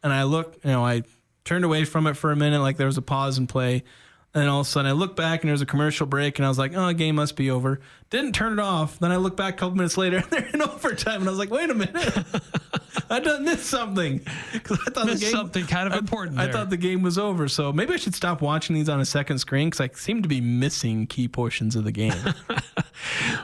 and I looked, I turned away from it for a minute, like there was a pause in play, and then all of a sudden I looked back and there was a commercial break, and I was like, the game must be over. Didn't turn it off. Then I looked back a couple minutes later, and they're in overtime, and I was like, wait a minute. I done missed something. I thought something kind of important there. I thought the game was over. So maybe I should stop watching these on a second screen, because I seem to be missing key portions of the game.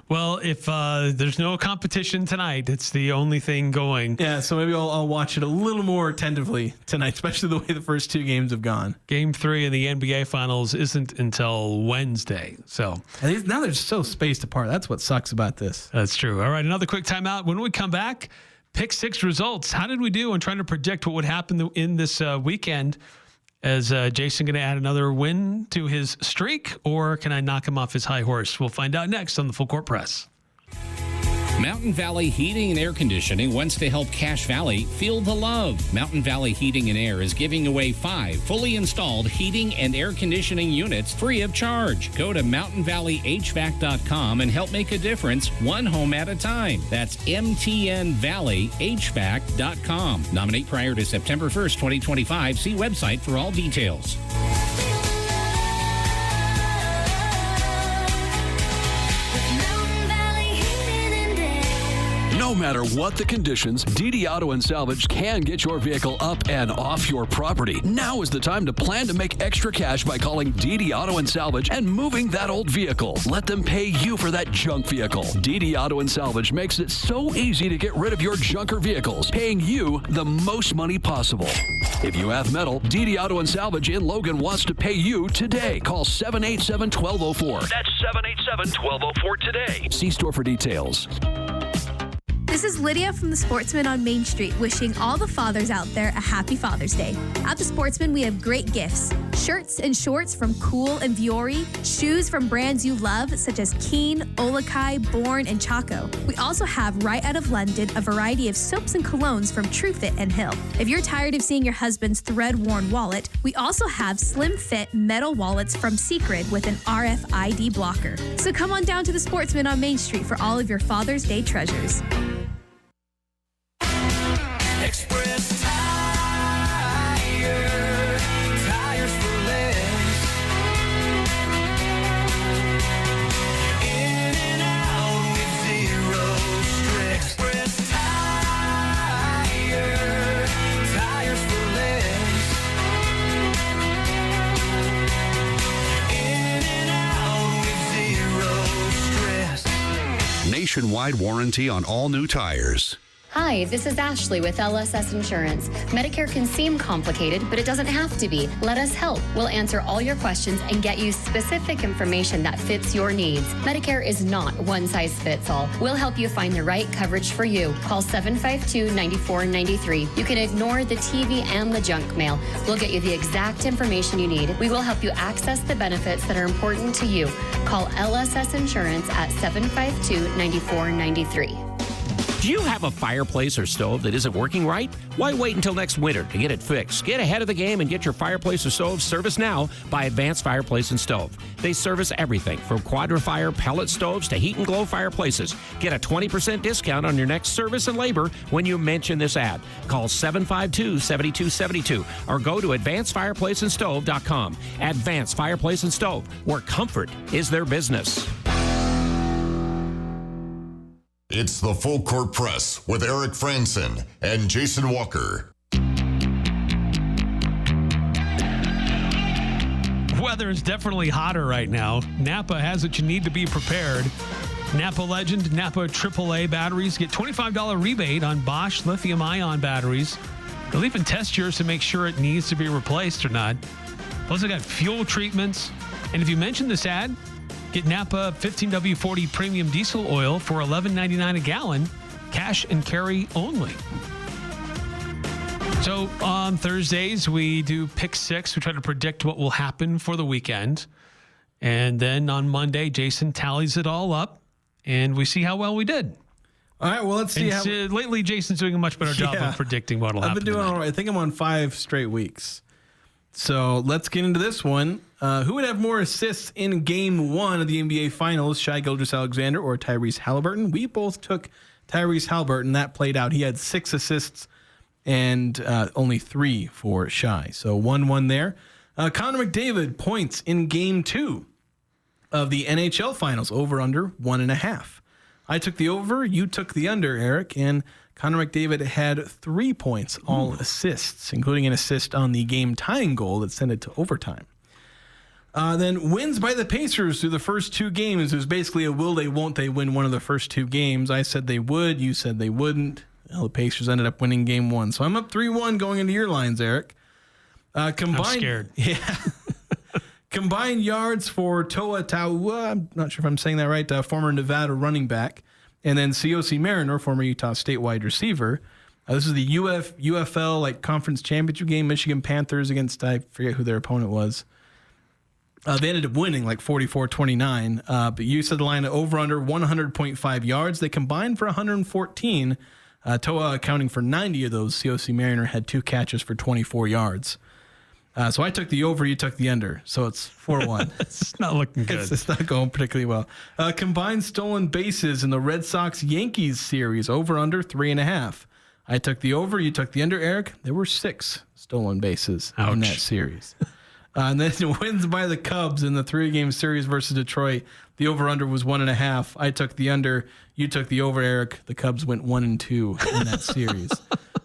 Well, if there's no competition tonight, it's the only thing going. Yeah, so maybe I'll watch it a little more attentively tonight, especially the way the first 2 games have gone. Game 3 in the NBA Finals isn't until Wednesday. So now they're so spaced apart. That's what sucks about this. That's true. All right, another quick timeout. When we come back, Pick 6 results. How did we do on trying to predict what would happen in this weekend? Is Jason going to add another win to his streak, or can I knock him off his high horse? We'll find out next on the Full Court Press. Mountain Valley Heating and Air Conditioning wants to help Cache Valley feel the love. Mountain Valley Heating and Air is giving away 5 fully installed heating and air conditioning units free of charge. Go to mountainvalleyhvac.com and help make a difference one home at a time. That's mtnvalleyhvac.com. Nominate prior to September 1st, 2025. See website for all details. No matter what the conditions, DD Auto and Salvage can get your vehicle up and off your property. Now is the time to plan to make extra cash by calling DD Auto and Salvage and moving that old vehicle. Let them pay you for that junk vehicle. DD Auto and Salvage makes it so easy to get rid of your junker vehicles, paying you the most money possible. If you have metal, DD Auto and Salvage in Logan wants to pay you today. Call 787-1204. That's 787-1204 today. See store for details. This is Lydia from The Sportsman on Main Street, wishing all the fathers out there a happy Father's Day. At The Sportsman, we have great gifts. Shirts and shorts from Cool and Viore, shoes from brands you love, such as Keen, Olakai, Bourne, and Chaco. We also have, right out of London, a variety of soaps and colognes from TrueFit and Hill. If you're tired of seeing your husband's thread-worn wallet, we also have slim fit metal wallets from Secret with an RFID blocker. So come on down to The Sportsman on Main Street for all of your Father's Day treasures. Express Tire, tires for less. In and out with zero stress. Express Tire, tires for less. In and out with zero stress. Nationwide warranty on all new tires. Hi, this is Ashley with LSS Insurance. Medicare can seem complicated, but it doesn't have to be. Let us help. We'll answer all your questions and get you specific information that fits your needs. Medicare is not one size fits all. We'll help you find the right coverage for you. Call 752-9493. You can ignore the TV and the junk mail. We'll get you the exact information you need. We will help you access the benefits that are important to you. Call LSS Insurance at 752-9493. Do you have a fireplace or stove that isn't working right? Why wait until next winter to get it fixed? Get ahead of the game and get your fireplace or stove serviced now by Advanced Fireplace and Stove. They service everything from Quadra-Fire pellet stoves to heat and glow fireplaces. Get a 20% discount on your next service and labor when you mention this ad. Call 752-7272 or go to advancedfireplaceandstove.com. Advanced Fireplace and Stove, where comfort is their business. It's the Full Court Press with Eric Frandsen and Jason Walker. Weather is definitely hotter right now. Napa has what you need to be prepared. Napa Legend, Napa AAA batteries get $25 rebate on Bosch lithium-ion batteries. They'll even test yours to make sure it needs to be replaced or not. Plus, they got fuel treatments. And if you mention this ad, get Napa 15W40 premium diesel oil for $11.99 a gallon, cash and carry only. So on Thursdays, we do Pick Six. We try to predict what will happen for the weekend. And then on Monday, Jason tallies it all up, and we see how well we did. All right, well, let's see how... lately, Jason's doing a much better job of predicting what will happen. I've been doing all right. I think I'm on 5 straight weeks. So let's get into this one. Who would have more assists in Game 1 of the NBA Finals, Shai Gilgeous-Alexander or Tyrese Halliburton? We both took Tyrese Halliburton. That played out. He had 6 assists and only 3 for Shai. So 1-1 there. Connor McDavid points in Game 2 of the NHL Finals, over under 1.5. I took the over. You took the under, Eric, and Connor McDavid had 3 points, all assists, including an assist on the game-tying goal that sent it to overtime. Then wins by the Pacers through the first 2 games. It was basically a will they, won't they win one of the first 2 games. I said they would. You said they wouldn't. Well, the Pacers ended up winning Game 1. So I'm up 3-1 going into your lines, Eric. I'm scared. Yeah. Combined yards for Toa Taua, I'm not sure if I'm saying that right, former Nevada running back, and then Cioce Mariner, former Utah State wide receiver. This is the UFL conference championship game, Michigan Panthers against, I forget who their opponent was. They ended up winning like 44-29. But you said the line over under 100.5 yards. They combined for 114. Toa accounting for 90 of those. COC Mariner had 2 catches for 24 yards. So I took the over, you took the under. So it's 4-1. It's not looking good. It's not going particularly well. Combined stolen bases in the Red Sox-Yankees series, over under 3.5. I took the over, you took the under, Eric. There were 6 stolen bases in that series. And then wins by the Cubs in the 3-game series versus Detroit. The over-under was 1.5. I took the under. You took the over, Eric. The Cubs went 1-2 in that series.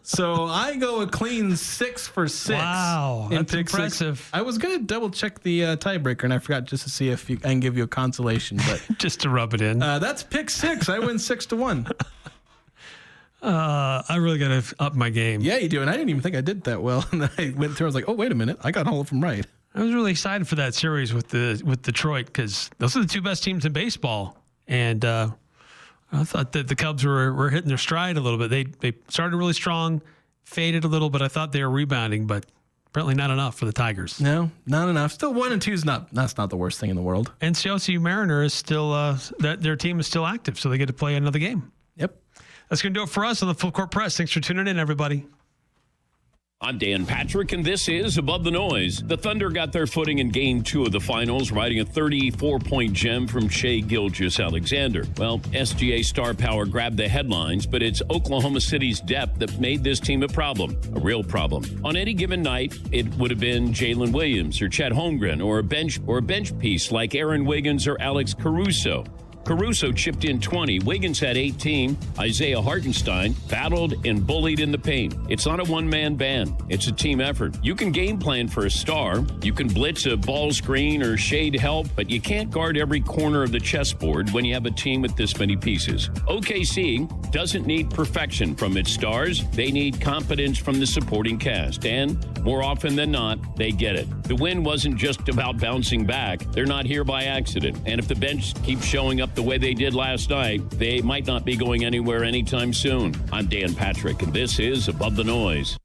So I go a clean 6 for 6. Wow, that's impressive. 6. I was going to double check the tiebreaker, and I forgot just to see if I can give you a consolation. But just to rub it in. That's pick 6. I win 6-1. I really got to up my game. Yeah, you do. And I didn't even think I did that well. And then I went through. I was like, oh, wait a minute. I got all of them right. I was really excited for that series with Detroit because those are the 2 best teams in baseball. And I thought that the Cubs were hitting their stride a little bit. They started really strong, faded a little, but I thought they were rebounding, but apparently not enough for the Tigers. No, not enough. Still 1-2 is that's not the worst thing in the world. And COC Mariner is still their team is still active, so they get to play another game. Yep. That's going to do it for us on the Full Court Press. Thanks for tuning in, everybody. I'm Dan Patrick, and this is Above the Noise. The Thunder got their footing in Game 2 of the Finals, riding a 34-point gem from Shai Gilgeous-Alexander. Well, SGA star power grabbed the headlines, but it's Oklahoma City's depth that made this team a real problem. On any given night, it would have been Jalen Williams or Chet Holmgren or a bench piece like Aaron Wiggins or Alex Caruso. Caruso chipped in 20. Wiggins had 18. Isaiah Hartenstein battled and bullied in the paint. It's not a one-man band. It's a team effort. You can game plan for a star. You can blitz a ball screen or shade help, but you can't guard every corner of the chessboard when you have a team with this many pieces. OKC doesn't need perfection from its stars. They need competence from the supporting cast, and more often than not, they get it. The win wasn't just about bouncing back. They're not here by accident, and if the bench keeps showing up the way they did last night, they might not be going anywhere anytime soon. I'm Dan Patrick, and this is Above the Noise.